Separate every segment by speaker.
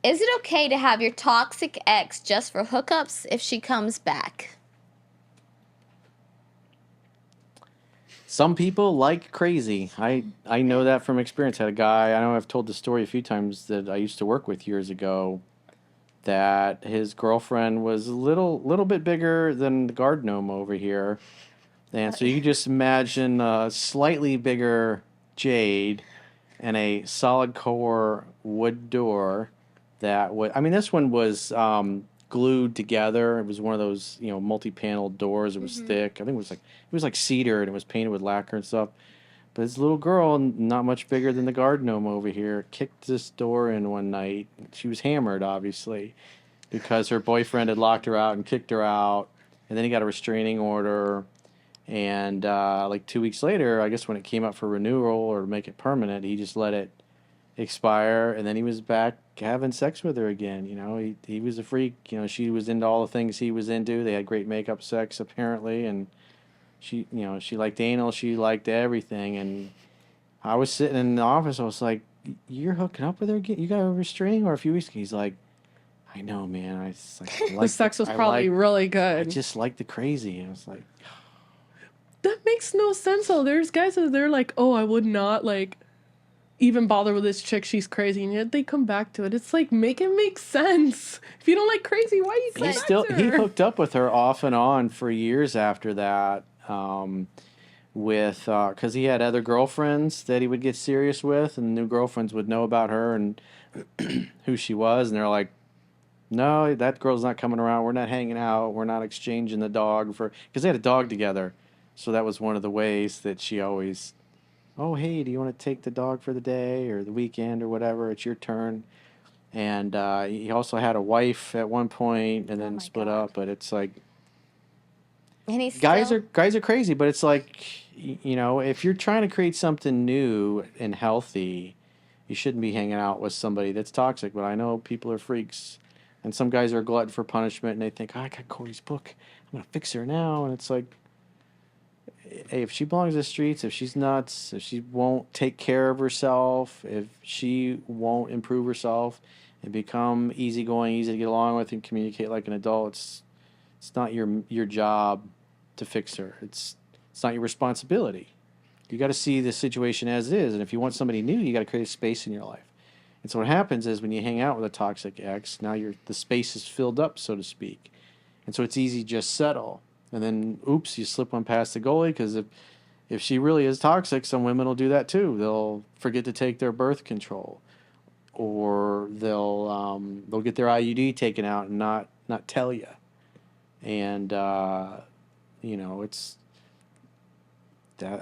Speaker 1: Is it okay to have your toxic ex just for hookups if she comes back?
Speaker 2: Some people like crazy. I know that from experience. I had a guy, I know I've told the story a few times, that I used to work with years ago, that his girlfriend was a little bit bigger than the guard gnome over here. And so you can just imagine a slightly bigger Jade and a solid core wood door that would. I mean, this one was glued together. It was one of those multi-panel doors. It was thick. I think it was like cedar and it was painted with lacquer and stuff. But this little girl, not much bigger than the guard gnome over here, kicked this door in one night. She was hammered, obviously, because her boyfriend had locked her out and kicked her out, and then he got a restraining order. And like 2 weeks later, I guess when it came up for renewal or to make it permanent, he just let it expire, and then he was back having sex with her again. He was a freak. She was into all the things he was into. They had great makeup sex apparently, and she liked anal. She liked everything. And I was sitting in the office. I was like, "You're hooking up with her again? You got a restraining order a few weeks ago." He's like, "I know, man. I just, like,
Speaker 3: The sex was probably really good.
Speaker 2: I just like the crazy." I was like,
Speaker 3: that makes no sense though. There's guys that they're like, oh, I would not even bother with this chick, she's crazy, and yet they come back to it. It's like, make it make sense. If you don't like crazy, why you come back to her?
Speaker 2: He hooked up with her off and on for years after that, because he had other girlfriends that he would get serious with, and the new girlfriends would know about her and who she was, and they're like, "No, that girl's not coming around. We're not hanging out. We're not exchanging the dog for," because they had a dog together. So that was one of the ways that she always, "Oh, hey, do you want to take the dog for the day or the weekend or whatever? It's your turn." And he also had a wife at one point and then split up. But it's like,
Speaker 1: And he's
Speaker 2: guys are crazy. But it's like, if you're trying to create something new and healthy, you shouldn't be hanging out with somebody that's toxic. But I know people are freaks, and some guys are a glutton for punishment, and they think, "Oh, I got Corey's book. I'm gonna fix her now." And it's like, hey, if she belongs to the streets, if she's nuts, if she won't take care of herself, if she won't improve herself and become easygoing, easy to get along with, and communicate like an adult, it's not your job to fix her. It's not your responsibility. You got to see the situation as it is, and if you want somebody new, you got to create a space in your life. And so what happens is when you hang out with a toxic ex, now the space is filled up, so to speak, and so it's easy to just settle. And then, oops, you slip one past the goalie, because if she really is toxic, some women will do that too. They'll forget to take their birth control, or they'll get their IUD taken out and not tell you. And it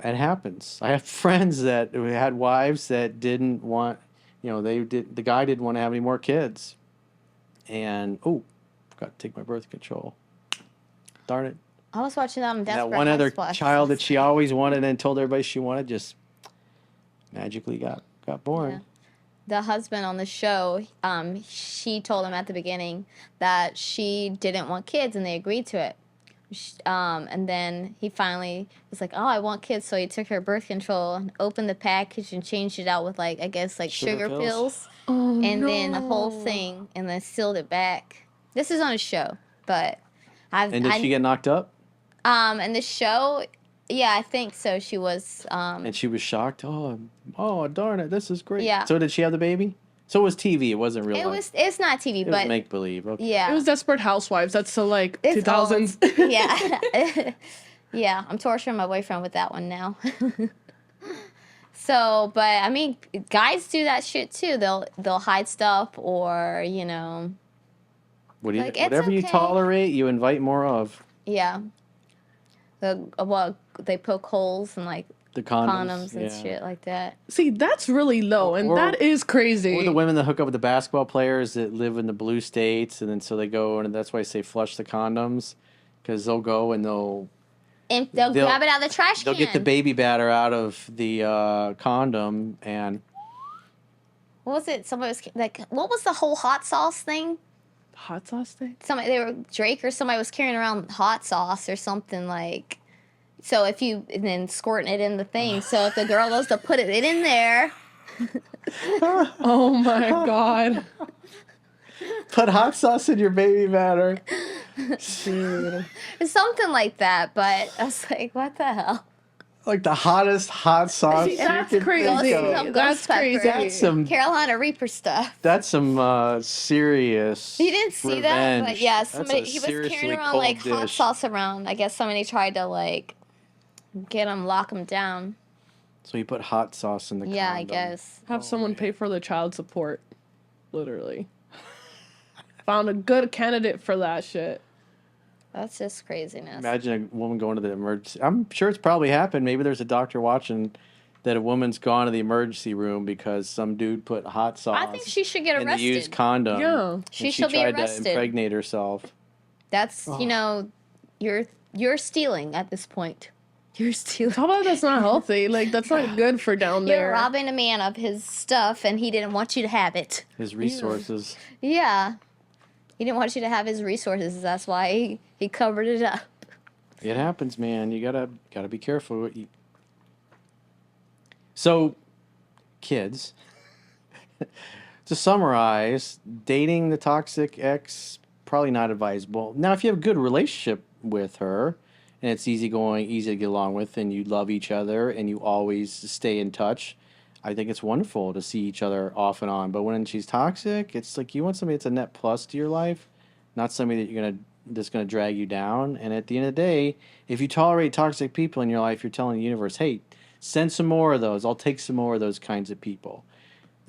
Speaker 2: happens. I have friends that had wives that didn't want, the guy didn't want to have any more kids, and forgot to take my birth control. Darn it.
Speaker 1: I was watching that on Desperate
Speaker 2: That one other
Speaker 1: Housewives.
Speaker 2: child that she always wanted and told everybody she wanted just magically got born.
Speaker 1: Yeah. The husband on the show, she told him at the beginning that she didn't want kids, and they agreed to it. And then he finally was like, "Oh, I want kids," so he took her birth control and opened the package and changed it out with sugar pills.
Speaker 3: Oh,
Speaker 1: and
Speaker 3: no.
Speaker 1: then the whole thing, and then sealed it back. This is on a show, but
Speaker 2: And did she get knocked up?
Speaker 1: And the show, yeah, I think so. She was.
Speaker 2: And she was shocked. Oh, darn it! This is great.
Speaker 1: Yeah.
Speaker 2: So did she have the baby? So it was TV. It wasn't real life.
Speaker 1: It's not TV,
Speaker 2: It
Speaker 1: but
Speaker 2: was make believe. Okay.
Speaker 1: yeah,
Speaker 3: It was Desperate Housewives. That's so
Speaker 1: It's
Speaker 3: 2000s.
Speaker 1: old. Yeah, yeah. I'm torturing my boyfriend with that one now. So, but I mean, guys do that shit too. They'll hide stuff, or
Speaker 2: Whatever you
Speaker 1: okay.
Speaker 2: tolerate, you invite more of.
Speaker 1: Yeah. They poke holes in
Speaker 2: The condoms
Speaker 1: and
Speaker 2: yeah.
Speaker 1: shit like that.
Speaker 3: See, that's really low, and that is crazy.
Speaker 2: Or the women that hook up with the basketball players that live in the blue states, and then so they go, and that's why I say flush the condoms, because they'll go and they'll
Speaker 1: grab it out of the trash can.
Speaker 2: They'll get the baby batter out of the condom, and
Speaker 1: What was it? Somebody was like, what was the whole hot sauce thing?
Speaker 3: Hot sauce thing?
Speaker 1: Drake or somebody was carrying around hot sauce or something like. So and then squirting it in the thing. So if the girl goes to put it in there.
Speaker 3: Oh my God.
Speaker 2: Put hot sauce in your baby batter.
Speaker 3: Dude.
Speaker 1: It's something like that, but I was like, what the hell?
Speaker 2: Like the hottest hot sauce.
Speaker 3: See,
Speaker 2: you
Speaker 3: that's
Speaker 2: can
Speaker 3: crazy.
Speaker 2: think of.
Speaker 1: Some
Speaker 3: That's
Speaker 1: ghost pepper.
Speaker 3: crazy.
Speaker 2: That's some.
Speaker 1: Carolina Reaper stuff.
Speaker 2: That's some serious.
Speaker 1: You didn't see that, but
Speaker 2: revenge.
Speaker 1: yeah,
Speaker 2: That's a
Speaker 1: somebody he was
Speaker 2: seriously
Speaker 1: carrying around
Speaker 2: cold
Speaker 1: like hot
Speaker 2: dish.
Speaker 1: sauce around. I guess somebody tried to like get him, lock him down.
Speaker 2: So you put hot sauce in the
Speaker 1: Yeah, I
Speaker 2: condom.
Speaker 1: guess.
Speaker 3: Have someone pay for the child support. Literally. Found a good candidate for that shit.
Speaker 1: That's just craziness.
Speaker 2: Imagine a woman going to the emergency. I'm sure it's probably happened. Maybe there's a doctor watching that a woman's gone to the emergency room because some dude put hot sauce
Speaker 1: I think she should get
Speaker 2: in the used
Speaker 1: arrested.
Speaker 2: condom.
Speaker 3: Yeah.
Speaker 2: and
Speaker 1: She
Speaker 2: she
Speaker 1: should be
Speaker 2: tried
Speaker 1: arrested.
Speaker 2: to impregnate herself.
Speaker 1: That's you're stealing at this point. You're stealing.
Speaker 3: How about that's not healthy? Like, that's not good for down
Speaker 1: You're
Speaker 3: there.
Speaker 1: robbing a man of his stuff, and he didn't want you to have it.
Speaker 2: His resources.
Speaker 1: Yeah, he didn't want you to have his resources. That's why he covered it up.
Speaker 2: It happens, man. You gotta be careful. So, kids. To summarize, dating the toxic ex probably not advisable. Now, if you have a good relationship with her, and it's easygoing, easy to get along with, and you love each other, and you always stay in touch, I think it's wonderful to see each other off and on. But when she's toxic, it's like you want somebody that's a net plus to your life, not somebody that's gonna drag you down. And at the end of the day, if you tolerate toxic people in your life, you're telling the universe, hey, send some more of those. I'll take some more of those kinds of people.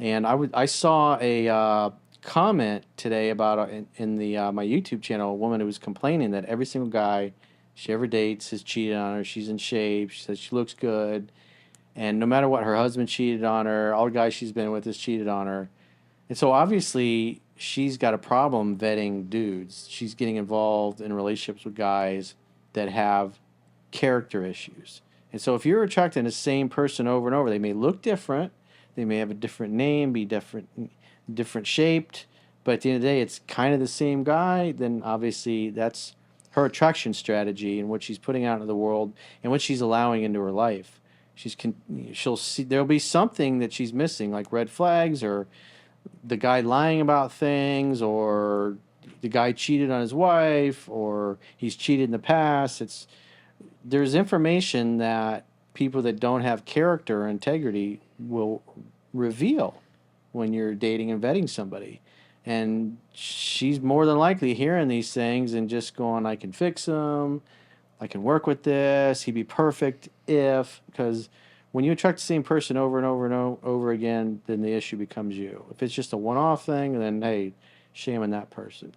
Speaker 2: And I saw a comment today about in the my YouTube channel, a woman who was complaining that every single guy she ever dates has cheated on her. She's in shape. She says she looks good. And no matter what, her husband cheated on her. All the guys she's been with has cheated on her. And so obviously she's got a problem vetting dudes. She's getting involved in relationships with guys that have character issues. And so if you're attracting the same person over and over, they may look different. They may have a different name, be different shaped. But at the end of the day, it's kind of the same guy. Then obviously that's her attraction strategy and what she's putting out into the world and what she's allowing into her life. She'll see there'll be something that she's missing, like red flags or the guy lying about things or the guy cheated on his wife or he's cheated in the past. There's information that people that don't have character or integrity will reveal when you're dating and vetting somebody. And she's more than likely hearing these things and just going, I can fix him. I can work with this. He'd be perfect because when you attract the same person over and over and over again, then the issue becomes you. If it's just a one-off thing, then, hey, shame on that person.